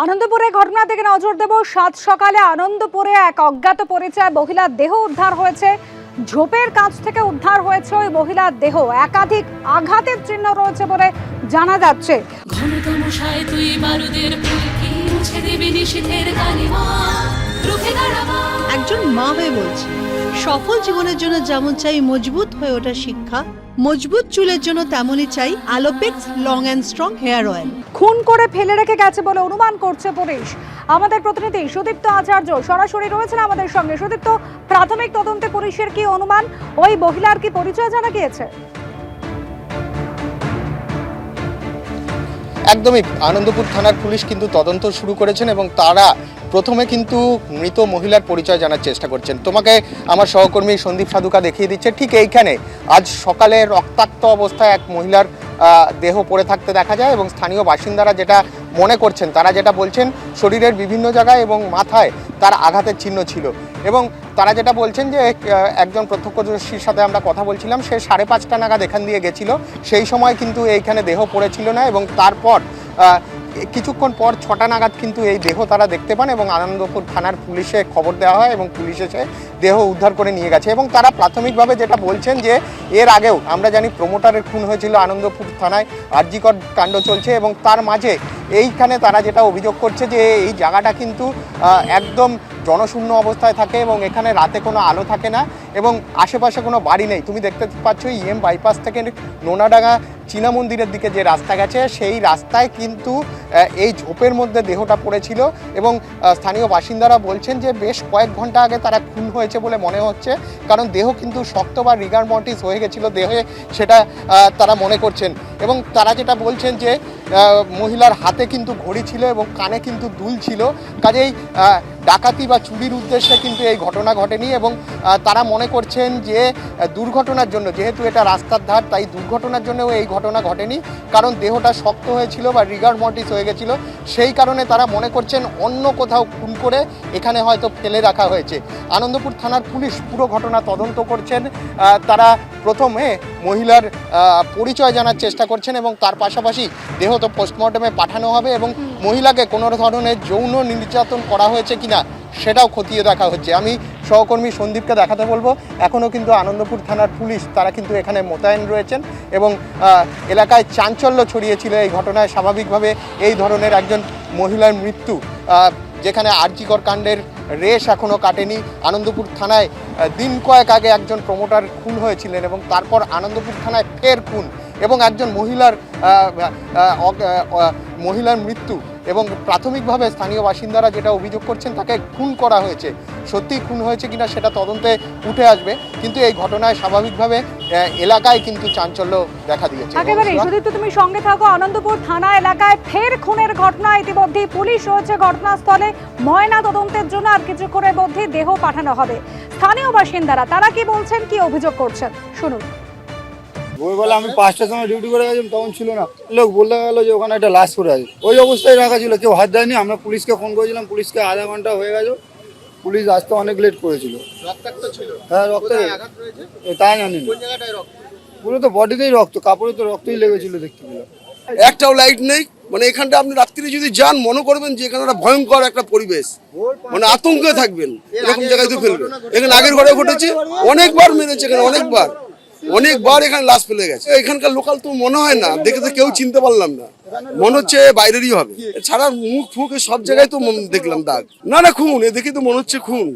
আনন্দপুরে ঘটনা থেকে নজর দেব। সাত সকালে আনন্দপুরে এক অজ্ঞাত পরিচয় মহিলার দেহ উদ্ধার হয়েছে। ঝোপের কাছ থেকে উদ্ধার হয়েছে ওই মহিলার দেহ। একাধিক আঘাতের চিহ্ন রয়েছে বলে জানা যাচ্ছে। একজন মা হয়ে বলছে, সফল জীবনের জন্য যেমন চাই মজবুত হয়ে ওঠা শিক্ষা, মজবুত চুলের জন্য তেমনই চাই Alopex long and strong hair oil. খুন করে ফেলে রেখে গেছে বলে অনুমান করছে পুলিশ। আমাদের প্রতিনিধি সুদীপ্ত আচার্য সরাসরি রয়েছেন আমাদের সঙ্গে। সুদীপ্ত, প্রাথমিক তদন্তে পুলিশের কি অনুমান? ওই মহিলার কি পরিচয় জানা গিয়েছে? একদমই, আনন্দপুর থানার পুলিশ কিন্তু তদন্ত শুরু করেছেন এবং তারা প্রথমে কিন্তু মৃত মহিলার পরিচয় জানার চেষ্টা করছেন। তোমাকে আমার সহকর্মী সন্দীপ সাধুকা দেখিয়ে দিচ্ছে। ঠিক এইখানে আজ সকালে রক্তাক্ত অবস্থায় এক মহিলার দেহ পড়ে থাকতে দেখা যায় এবং স্থানীয় বাসিন্দারা যেটা মনে করছেন, তারা যেটা বলছেন, শরীরের বিভিন্ন জায়গায় এবং মাথায় তার আঘাতের চিহ্ন ছিল। এবং তারা যেটা বলছেন যে একজন প্রত্যক্ষদর্শীর সাথে আমরা কথা বলছিলাম, সে 5:30 নাগাদ এখান দিয়ে গেছিল। সেই সময় কিন্তু এইখানে দেহ পড়েছিল না এবং তারপর কিছুক্ষণ পর 6টা নাগাদ কিন্তু এই দেহ তারা দেখতে পান এবং আনন্দপুর থানার পুলিশে খবর দেওয়া হয় এবং পুলিশ এসে দেহ উদ্ধার করে নিয়ে গেছে। এবং তারা প্রাথমিকভাবে যেটা বলছেন যে এর আগেও আমরা জানি প্রমোটারের খুন হয়েছিল আনন্দপুর থানায়, আরজিকর কাণ্ড চলছে এবং তার মাঝে এইখানে তারা যেটা অভিযোগ করছে যে এই জায়গাটা কিন্তু একদম জনশূন্য অবস্থায় থাকে এবং এখানে রাতে কোনো আলো থাকে না এবং আশেপাশে কোনো বাড়ি নেই। তুমি দেখতে পাচ্ছ ইএম বাইপাস থেকে নোনাডাঙ্গা চীনা মন্দিরের দিকে যে রাস্তা গেছে, সেই রাস্তায় কিন্তু এই ঝোপের মধ্যে দেহটা পড়েছিল এবং স্থানীয় বাসিন্দারা বলছেন যে বেশ কয়েক ঘন্টা আগে তারা খুন হয়েছে বলে মনে হচ্ছে, কারণ দেহ কিন্তু শক্ত বা রিগার মর্টিস হয়ে গেছিল দেহে, সেটা তারা মনে করছেন। এবং তারা যেটা বলছেন যে মহিলার হাতে কিন্তু ঘড়ি ছিল এবং কানে কিন্তু দুল ছিল, কাজেই ডাকাতি বা চুরির উদ্দেশ্যে কিন্তু এই ঘটনা ঘটেনি। এবং তারা মনে করছেন যে দুর্ঘটনার জন্য, যেহেতু এটা রাস্তার ধার, তাই দুর্ঘটনার জন্যও এই ঘটনা ঘটেনি, কারণ দেহটা শক্ত হয়েছিল বা রিগার মর্টিস হয়ে গেছিলো। সেই কারণে তারা মনে করছেন অন্য কোথাও খুন করে এখানে হয়তো ফেলে রাখা হয়েছে। আনন্দপুর থানার পুলিশ পুরো ঘটনা তদন্ত করছেন। তারা প্রথমে মহিলার পরিচয় জানার চেষ্টা করছেন এবং তার পাশাপাশি দেহ তো পোস্টমর্টমে পাঠানো হবে এবং মহিলাকে কোনো ধরনের যৌন নির্যাতন করা হয়েছে কিনা সেটাও খতিয়ে দেখা হচ্ছে। আমি সহকর্মী সন্দীপকে দেখাতে বলবো, এখনও কিন্তু আনন্দপুর থানার পুলিশ তারা কিন্তু এখানে মোতায়েন রয়েছেন এবং এলাকায় চাঞ্চল্য ছড়িয়েছিল এই ঘটনায়। স্বাভাবিকভাবে এই ধরনের একজন মহিলার মৃত্যু, যেখানে আরজিকর কাণ্ডের রেশ এখনও কাটেনি। আনন্দপুর থানায় দিন কয়েক আগে একজন প্রমোটার খুন হয়েছিলেন এবং তারপর আনন্দপুর থানায় ফের খুন এবং একজন মহিলার মৃত্যু এবং প্রাথমিকভাবে স্থানীয় বাসিন্দারা যেটা অভিযোগ করছেন, তাকে খুন করা হয়েছে। সত্যিই খুন হয়েছে কিনা সেটা তদন্তে উঠে আসবে, কিন্তু এই ঘটনায় স্বাভাবিকভাবে এলাকায় কিন্তু চাঞ্চল্য দেখা দিয়েছে। একেবারে সুদীপ্ত, তুমি সঙ্গে থাকো। আনন্দপুর থানা এলাকায় ফের খুনের ঘটনা। ইতিমধ্যে পুলিশ রয়েছে ঘটনাস্থলে ময়না তদন্তের জন্য, আর কিছুক্ষণের মধ্যে দেহ পাঠানো হবে। স্থানীয় বাসিন্দারা তারা কি বলছেন, কি অভিযোগ করছেন, শুনুন। ভোরবেলা আমি 5টার সময় ডিউটি করে গেছিলাম, তখন ছিল না। লোক বলতে গেলো যে ওখানে একটা লাশ পড়ে আছে, ওই অবস্থায় রাখা ছিল, কেউ হাত দেয়নি। আমরা পুলিশকে ফোন করেছিলাম, পুলিশকে আধা ঘন্টা হয়ে গেছে, পুলিশ আসতে অনেক লেট করেছিল। হ্যাঁ, রক্ত তাই জানি না, পুরো তো বডিতেই রক্ত, কাপড়ে তো রক্তই লেগেছিল দেখতে পেলাম। একটাও লাইট নেই, মানে এখানটা আপনি রাত্রিরে যদি যান মনে করবেন যে এখানে একটা ভয়ঙ্কর একটা পরিবেশ, মানে আতঙ্কে থাকবেন, এরকম জায়গায় তো ফেলবেন। এখানে আগের ঘরে ঘটেছে, অনেকবার মেরেছে এখানে, অনেকবার এখানে লাশ ফেলে গেছে। এখানকার লোকাল তো মনে হয় না, দেখে তো কেউ চিনতে পারলাম না, মনে হচ্ছে বাইরেরই হবে। ছাড়া মুখ ফুক সব জায়গায় তো দেখলাম দাগ। না খুন, এ দেখে তো মনে হচ্ছে খুন।